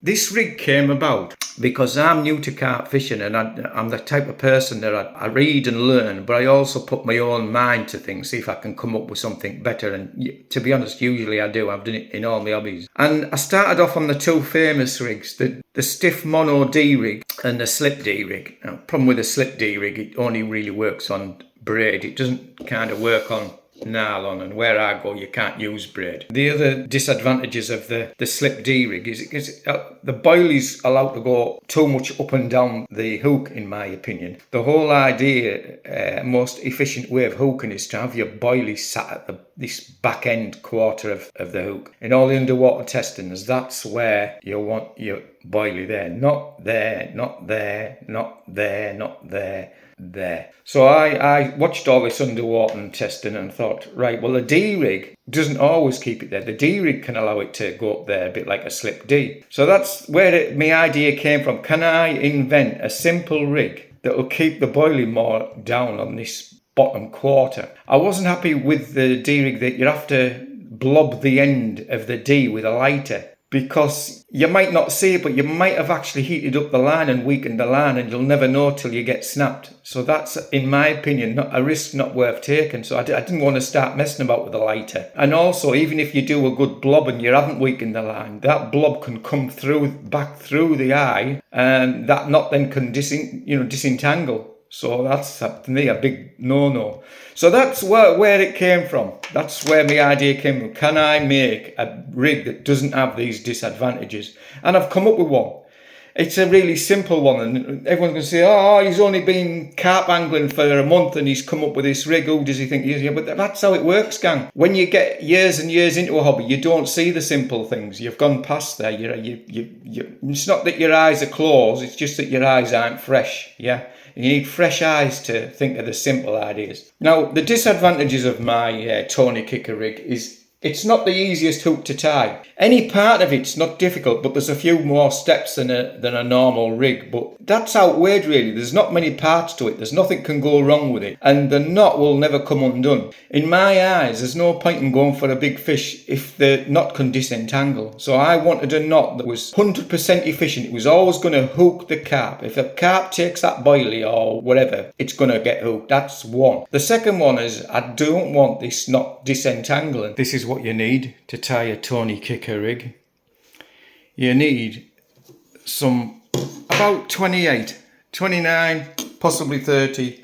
This rig came about because I'm new to carp fishing, and I'm the type of person that I read and learn, but I also put my own mind to things, see if I can come up with something better. And to be honest, usually I do. I've done it in all my hobbies. And I started off on the two famous rigs, the stiff mono D rig and the slip D rig. Now, problem with the slip D rig, it only really works on braid. It doesn't kind of work on nylon, and where I go you can't use braid. The other disadvantages of the slip D rig is the boilies allowed to go too much up and down the hook, in my opinion. The whole idea, most efficient way of hooking is to have your boilies sat at this back end quarter of the hook. In all the underwater testings, that's where you want your boilie there, not there, not there, not there, not there, there. So I watched all this underwater testing and thought, right, well, the D-rig doesn't always keep it there. The D-rig can allow it to go up there a bit like a slip D. So that's where my idea came from. Can I invent a simple rig that will keep the boilie more down on this bottom quarter? I wasn't happy with the D-rig that you have to blob the end of the D with a lighter, because you might not see it, but you might have actually heated up the line and weakened the line, and you'll never know till you get snapped. So that's, in my opinion, not a risk not worth taking. So I didn't want to start messing about with the lighter. And also, even if you do a good blob and you haven't weakened the line, that blob can come back through the eye, and that knot then can disentangle. So that's, to me, a big no-no. So that's where it came from. That's where my idea came from. Can I make a rig that doesn't have these disadvantages? And I've come up with one. It's a really simple one, and everyone's going to say, oh, he's only been carp angling for a month and he's come up with this rig. Who does he think he is? Yeah, but that's how it works, gang. When you get years and years into a hobby, you don't see the simple things. You've gone past there. It's not that your eyes are closed, it's just that your eyes aren't fresh, yeah? You need fresh eyes to think of the simple ideas. Now, the disadvantages of my Tony Kicker rig is it's not the easiest hook to tie. Any part of it's not difficult, but there's a few more steps than a normal rig. But that's outweighed, really. There's not many parts to it. There's nothing can go wrong with it. And the knot will never come undone. In my eyes, there's no point in going for a big fish if the knot can disentangle. So I wanted a knot that was 100% efficient. It was always going to hook the carp. If a carp takes that boilie or whatever, it's going to get hooked. That's one. The second one is I don't want this knot disentangling. This is what you need to tie a Tony Kicker rig. You need some about 28, 29, possibly 30.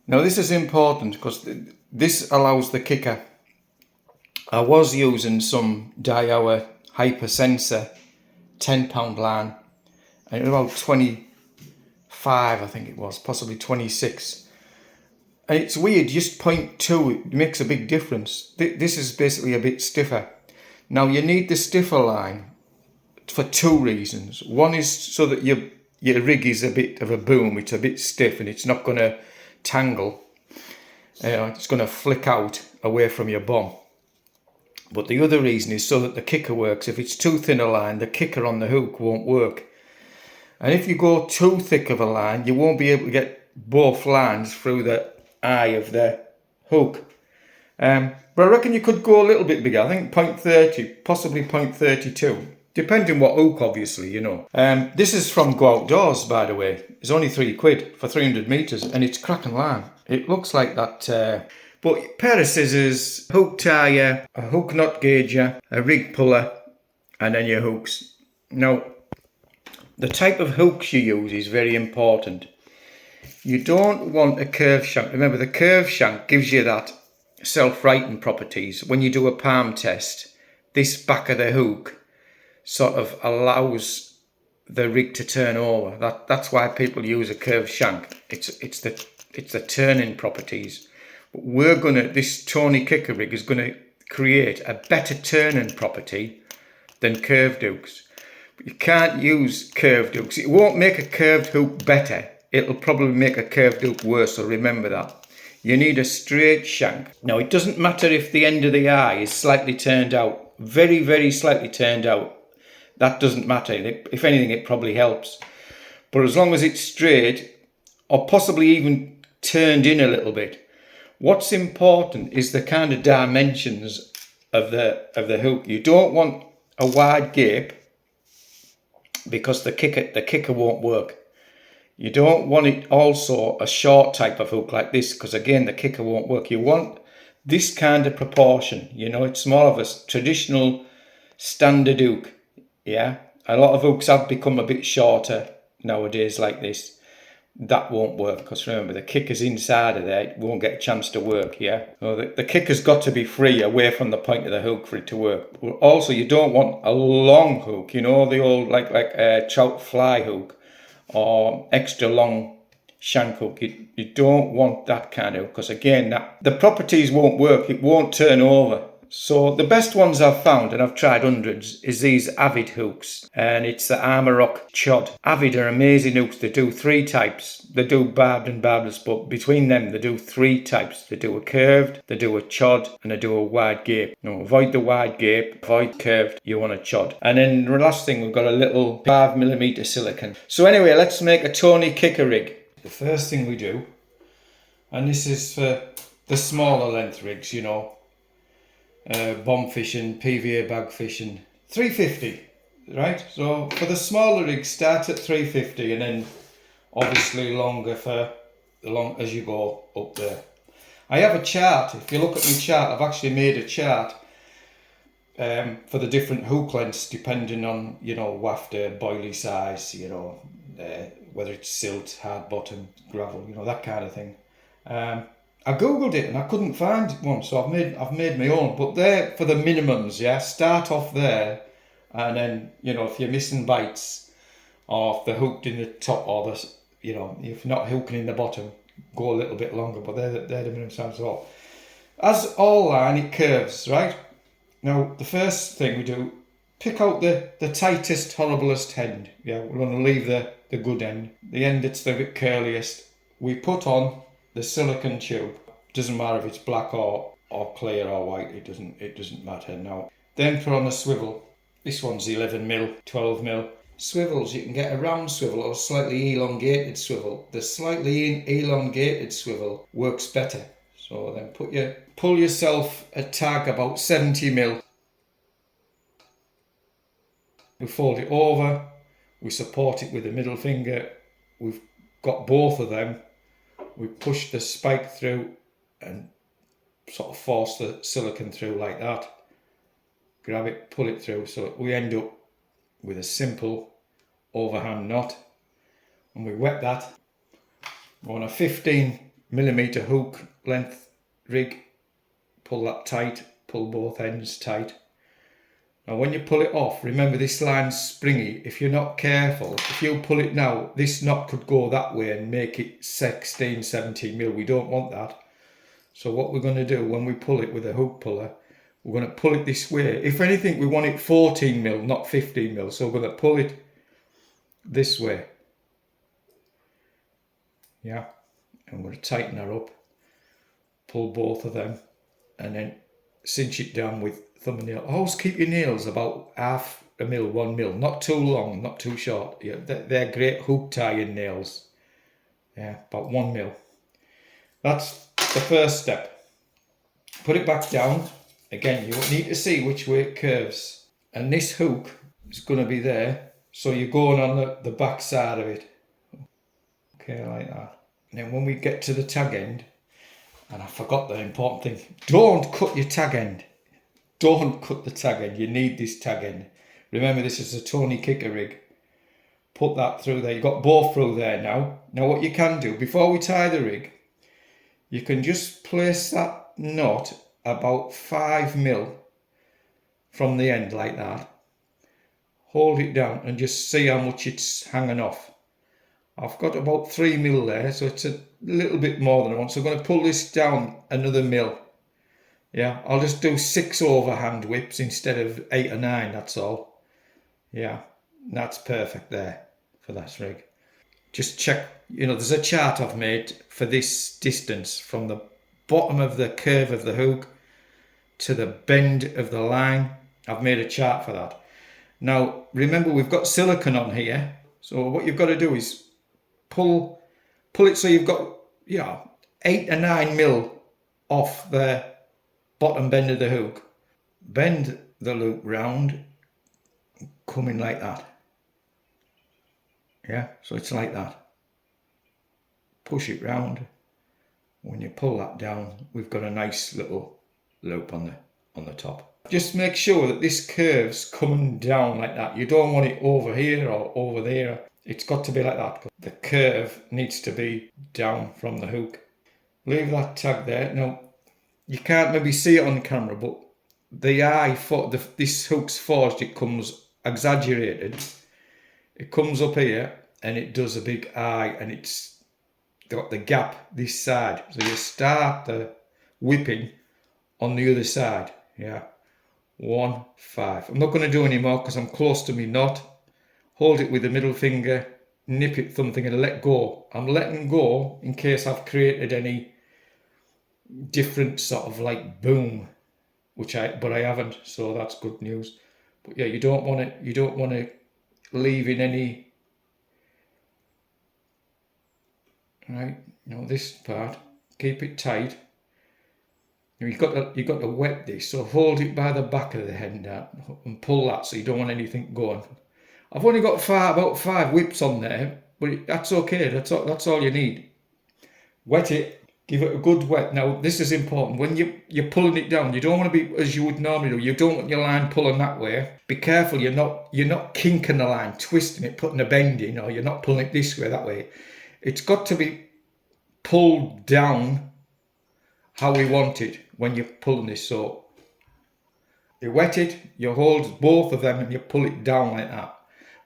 Now this is important because this allows the kicker. I was using some Daiwa Hypersensor 10-pound line, and it was about 25, I think it was, possibly 26. And it's weird, just 0.2, it makes a big difference. This is basically a bit stiffer. Now you need the stiffer line for two reasons. One is so that your rig is a bit of a boom, it's a bit stiff and it's not going to tangle. It's going to flick out away from your bum. But the other reason is so that the kicker works. If it's too thin a line, the kicker on the hook won't work. And if you go too thick of a line, you won't be able to get both lines through the eye of the hook. But I reckon you could go a little bit bigger. I think 0.30, possibly 0.32, depending what hook, obviously, you know. This is from Go Outdoors, by the way. It's only £3 for 300 metres, and it's cracking line. It looks like that. But pair of scissors, hook tire, a hook knot gauger, a rig puller, and then your hooks. Now, the type of hooks you use is very important. You don't want a curved shank. Remember, the curved shank gives you that self-righting properties. When you do a palm test, this back of the hook sort of allows the rig to turn over. That's why people use a curved shank. It's the turning properties. But this Tony Kicker rig is going to create a better turning property than curved hooks. But you can't use curved hooks. It won't make a curved hook better. It'll probably make a curved hook worse, so remember that. You need a straight shank. Now, it doesn't matter if the end of the eye is slightly turned out, very, very slightly turned out. That doesn't matter. If anything, it probably helps. But as long as it's straight, or possibly even turned in a little bit, what's important is the kind of dimensions of the hook. You don't want a wide gape because the kicker won't work. You don't want it also a short type of hook like this, because again the kicker won't work. You want this kind of proportion, you know, it's more of a traditional standard hook. Yeah, a lot of hooks have become a bit shorter nowadays like this. That won't work, because remember the kicker's inside of there, it won't get a chance to work. Yeah, so the kicker's got to be free away from the point of the hook for it to work. Also, you don't want a long hook, you know, the old like a trout fly hook or extra long shank hook. You don't want that kind of hook, because again the properties won't work, it won't turn over. So the best ones I've found, and I've tried hundreds, is these Avid hooks, and it's the Amarok Chod. Avid are amazing hooks. They do 3 types. They do barbed and barbless, but between them they do 3 types. They do a curved, they do a chod, and they do a wide gape. No, avoid the wide gape, avoid curved, you want a chod. And then the last thing, we've got a little 5mm silicone. So anyway, let's make a Tony kicker rig. The first thing we do, and this is for the smaller length rigs, you know, bomb fishing, PVA bag fishing, 350, right? So for the smaller rigs, start at 350, and then obviously longer for as you go up there. I have a chart. If you look at my chart, I've actually made a chart for the different hook lengths depending on, you know, wafter, boilie size, you know, whether it's silt, hard bottom, gravel, you know, that kind of thing. I googled it and I couldn't find one, so I've made my own. But they're for the minimums, yeah. Start off there, and then, you know, if you're missing bites, or if they're hooked in the top, or the, you know, if you're not hooking in the bottom, go a little bit longer. But they're the minimum size. So as all line, it curves, right? Now the first thing we do, pick out the tightest, horriblest end. Yeah, we're going to leave the good end, the end that's the bit curliest. We put on the silicone tube. Doesn't matter if it's black or clear or white, it doesn't matter now. Then put on a swivel. This one's 11mm, 12mm. Swivels, you can get a round swivel or a slightly elongated swivel. The slightly elongated swivel works better. So then pull yourself a tag about 70mm. We fold it over, we support it with the middle finger. We've got both of them. We push the spike through and sort of force the silicone through like that. Grab it, pull it through, so we end up with a simple overhand knot. And we wet that. We're on a 15mm hook length rig. Pull that tight, pull both ends tight. Now when you pull it off, remember this line's springy. If you're not careful, if you pull it now, this knot could go that way and make it 16, 17mm. We don't want that. So what we're going to do when we pull it with a hook puller, we're going to pull it this way. If anything, we want it 14mm, not 15mm. So we're going to pull it this way. Yeah. And we're going to tighten her up. Pull both of them. And then cinch it down with thumb and nail. Always keep your nails about 1/2 mil, 1mm. Not too long, not too short. Yeah, they're great hook tying nails. Yeah, about 1mm. That's the first step. Put it back down. Again, you need to see which way it curves. And this hook is going to be there. So you're going on the back side of it. Okay, like that. And then when we get to the tag end, and I forgot the important thing, don't cut your tag end. Don't cut the tag end. You need this tag end. Remember, this is a Tony kicker rig. Put that through there. You've got both through there now. Now what you can do, before we tie the rig, you can just place that knot about 5mm from the end like that. Hold it down and just see how much it's hanging off. I've got about 3mm there, so it's a little bit more than I want. So I'm going to pull this down another mil. Yeah, I'll just do 6 overhand whips instead of 8 or 9, that's all. Yeah, that's perfect there for that rig. Just check, you know, there's a chart I've made for this distance from the bottom of the curve of the hook to the bend of the line. I've made a chart for that. Now, remember, we've got silicone on here. So what you've got to do is pull it so you've got, you know, 8 or 9mm off the bottom bend of the hook. Bend the loop round, come in like that. Yeah, so it's like that. Push it round. When you pull that down, we've got a nice little loop on the top. Just make sure that this curve's coming down like that. You don't want it over here or over there. It's got to be like that. The curve needs to be down from the hook. Leave that tag there. Now, you can't maybe see it on camera, but the eye for this hook's forged, it comes exaggerated. It comes up here and it does a big eye, and it's got the gap this side. So you start the whipping on the other side. Yeah. 1, 5. I'm not going to do any more because I'm close to my knot. Hold it with the middle finger, nip it something and let go. I'm letting go in case I've created any different sort of like boom, but I haven't, so that's good news. But yeah, you don't want to leave in any, right? This part, keep it tight. You've got to wet this, so hold it by the back of the head and pull that, so you don't want anything going. I've only got about 5 whips on there, but that's okay. That's all you need. Wet it, give it a good wet. Now this is important. When you're pulling it down, you don't want to be as you would normally do. You don't want your line pulling that way. Be careful. You're not kinking the line, twisting it, putting a bend in, or you're not pulling it this way, that way. It's got to be pulled down how we want it when you're pulling this. So you wet it, you hold both of them and you pull it down like that.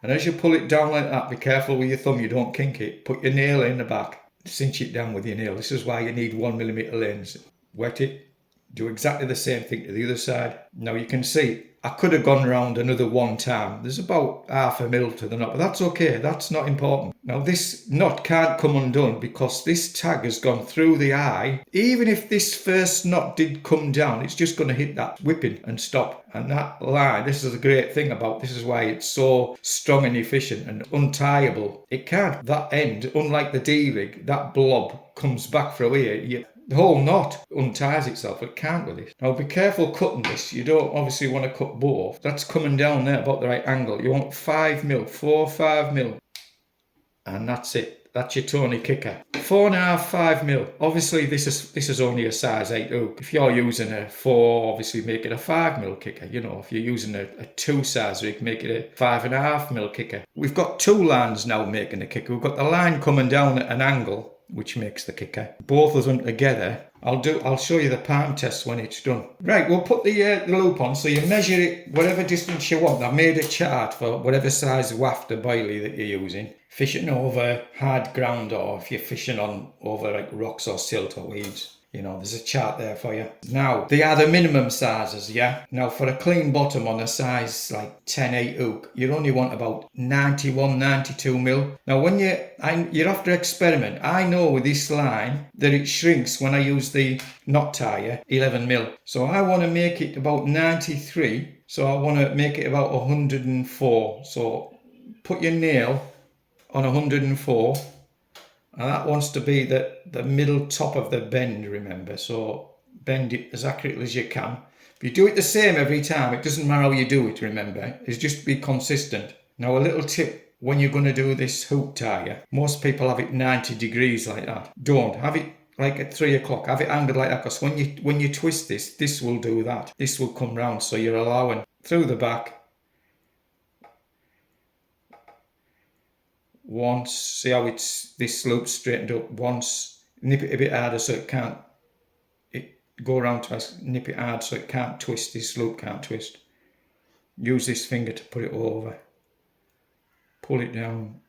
And as you pull it down like that, be careful with your thumb, you don't kink it. Put your nail in the back, cinch it down with your nail. This is why you need 1mm lens. Wet it, do exactly the same thing to the other side. Now you can see, I could have gone round another one time. There's about 1/2 mil to the knot, but that's okay, that's not important. Now this knot can't come undone because this tag has gone through the eye. Even if this first knot did come down, it's just going to hit that whipping and stop. And that line, this is a great thing about, this is why it's so strong and efficient and untieable. It can't, that end, unlike the D-rig, that blob comes back through here. The whole knot unties itself. It can't with this. Now be careful cutting this. You don't obviously want to cut both. That's coming down there about the right angle. You want 5mm, 4 5mm. And that's it. That's your Tony kicker. 4.5, 5mm. Obviously this is only a size 8 hook. If you're using a 4, obviously make it a 5mm kicker. If you're using a 2 size rig, make it a 5.5mm kicker. We've got 2 lines now making the kicker. We've got the line coming down at an angle, which makes the kicker. Both of them together. I'll show you the palm test when it's done. Right, we'll put the loop on, so you measure it whatever distance you want. I've made a chart for whatever size waft or boilie that you're using. Fishing over hard ground, or if you're fishing over like rocks or silt or weeds. There's a chart there for you. Now, they are the minimum sizes, yeah? Now, for a clean bottom on a size like 10-8 hook, you only want about 91, 92mm. Now, when you're after experiment, I know with this line that it shrinks when I use the knot tire, 11mm. So I want to make it about 93. So I want to make it about 104. So put your nail on 104. And that wants to be the middle top of the bend, remember. So bend it as accurately as you can. If you do it the same every time, it doesn't matter how you do it, remember. It's just be consistent. Now a little tip, when you're going to do this hook tire, most people have it 90 degrees like that. Don't. Have it like at 3 o'clock. Have it angled like that, because when you twist this will do that. This will come round, so you're allowing through the back. Once, see how this loop straightened up. Once, nip it a bit harder so it can't go around twice. Nip it hard so it can't twist. This loop can't twist. Use this finger to put it over. Pull it down.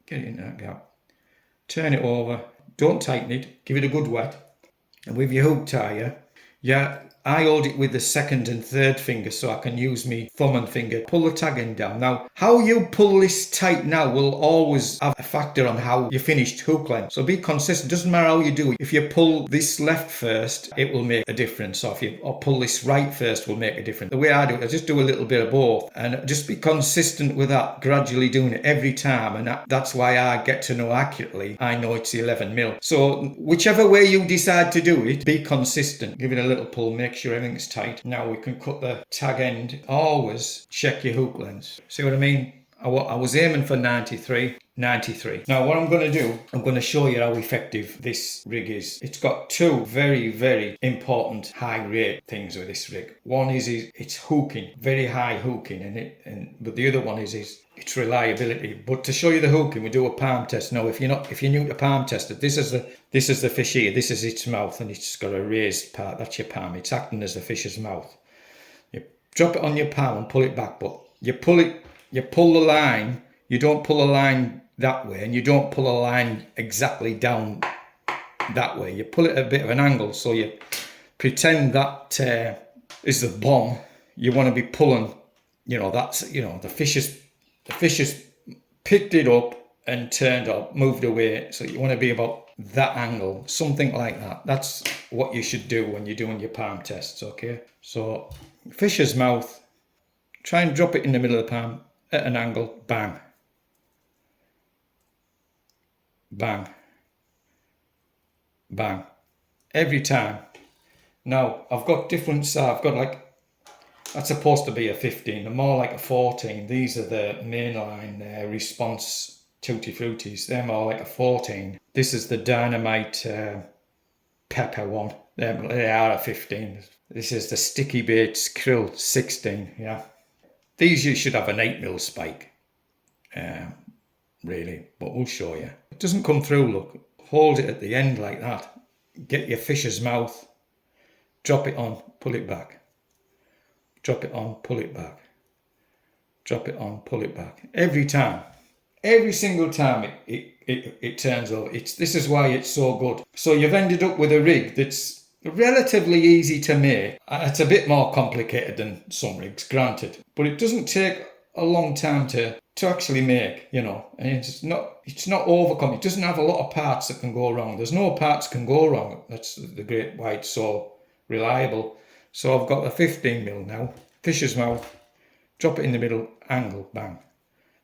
Get it in that gap. Turn it over. Don't tighten it. Give it a good wet. And with your hook tire, I hold it with the second and third finger so I can use my thumb and finger. Pull the tag end down. Now, how you pull this tight now will always have a factor on how you finished hook length. So be consistent. Doesn't matter how you do it. If you pull this left first, it will make a difference. Or pull this right first will make a difference. The way I do it, I just do a little bit of both. And just be consistent with that. Gradually doing it every time. And that's why I get to know accurately. I know it's 11mm. So whichever way you decide to do it, be consistent. Give it a little pull. Make sure everything's tight. Now we can cut the tag end. Always check your hook length. See what I mean? I was aiming for 93. 93. Now what I'm going to do, I'm going to show you how effective this rig is. It's got two very, very important high rate things with this rig. One is it's hooking, very high hooking, but the other one is its reliability. But to show you the hooking, we do a palm test. Now if you're new to palm testing, this is the fish here. This is its mouth, and it's got a raised part. That's your palm. It's acting as the fish's mouth. You drop it on your palm and pull it back, but you pull the line. You don't pull a line that way, and you don't pull a line exactly down that way. You pull it at a bit of an angle, so you pretend that is the bomb. You want to be pulling, that's, the fish has picked it up and turned up, moved away. So you want to be about that angle, something like that. That's what you should do when you're doing your palm tests, okay? So fish's mouth, try and drop it in the middle of the palm at an angle, bang. Bang, bang, every time. Now I've got different size. I've got that's supposed to be a 15. They're more like a 14. These are the mainline response tutti fruitis. They're more like a 14. This is the dynamite pepper one. They are a 15. This is the sticky baits krill 16. Yeah, these you should have an 8mm spike. Really, but we'll show you. It doesn't come through, look. Hold it at the end like that. Get your fish's mouth, drop it on, pull it back. Drop it on, pull it back. Drop it on, pull it back. Every time. Every single time it turns over. This is why it's so good. So you've ended up with a rig that's relatively easy to make. It's a bit more complicated than some rigs, granted. But it doesn't take a long time to actually make, and it's not overcome. It doesn't have a lot of parts that can go wrong. There's no parts can go wrong. That's the great why it's so reliable. So I've got a 15mm now. Fish's mouth, drop it in the middle, angle, bang.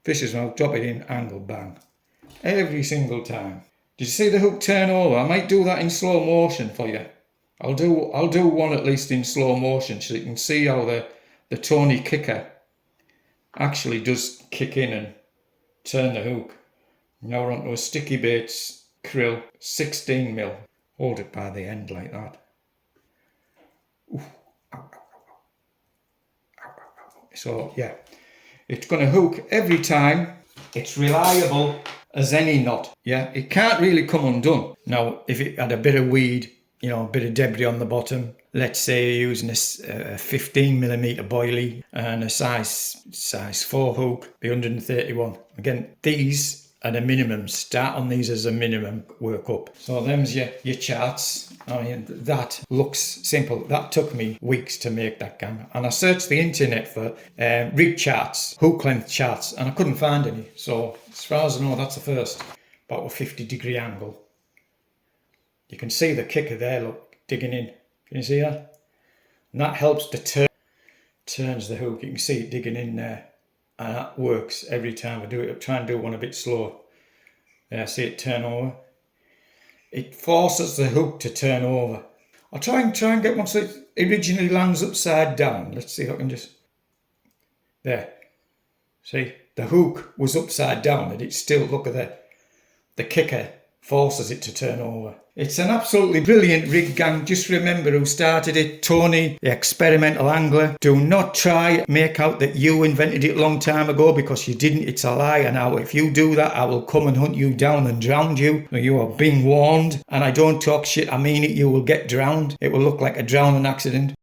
Fish's mouth, drop it in, angle, bang. Every single time. Did you see the hook turn over? I might do that in slow motion for you. I'll do one at least in slow motion so you can see how the Tony kicker actually does kick in and turn the hook. Now we're onto a sticky baits krill 16mm. Hold it by the end like that. Ooh. Ow, ow, ow, ow. Ow, ow, ow. So yeah, it's going to hook every time. It's reliable as any knot. Yeah, it can't really come undone. Now if it had a bit of weed, a bit of debris on the bottom, let's say you're using a 15mm boilie and a size 4 hook, the 131. Again, these are the minimum. Start on these as a minimum, work up. So them's your charts. I mean, that looks simple. That took me weeks to make that camera. And I searched the internet for rig charts, hook length charts, and I couldn't find any. So as far as I know, that's the first. About a 50-degree angle. You can see the kicker there, look, digging in. Can you see that? And that helps to turns the hook. You can see it digging in there. And that works every time I do it. I'll try and do one a bit slow. Yeah, see it turn over. It forces the hook to turn over. I'll try and get one so it originally lands upside down. Let's see if I can just... There. See, the hook was upside down and it's still, look at the kicker forces it to turn over. It's an absolutely brilliant rig, gang. Just remember who started it, Tony, the experimental angler. Do not try make out that you invented it a long time ago, because you didn't. It's a lie. And now if you do that, I will come and hunt you down and drown you. You are being warned. And I don't talk shit, I mean it. You will get drowned. It will look like a drowning accident.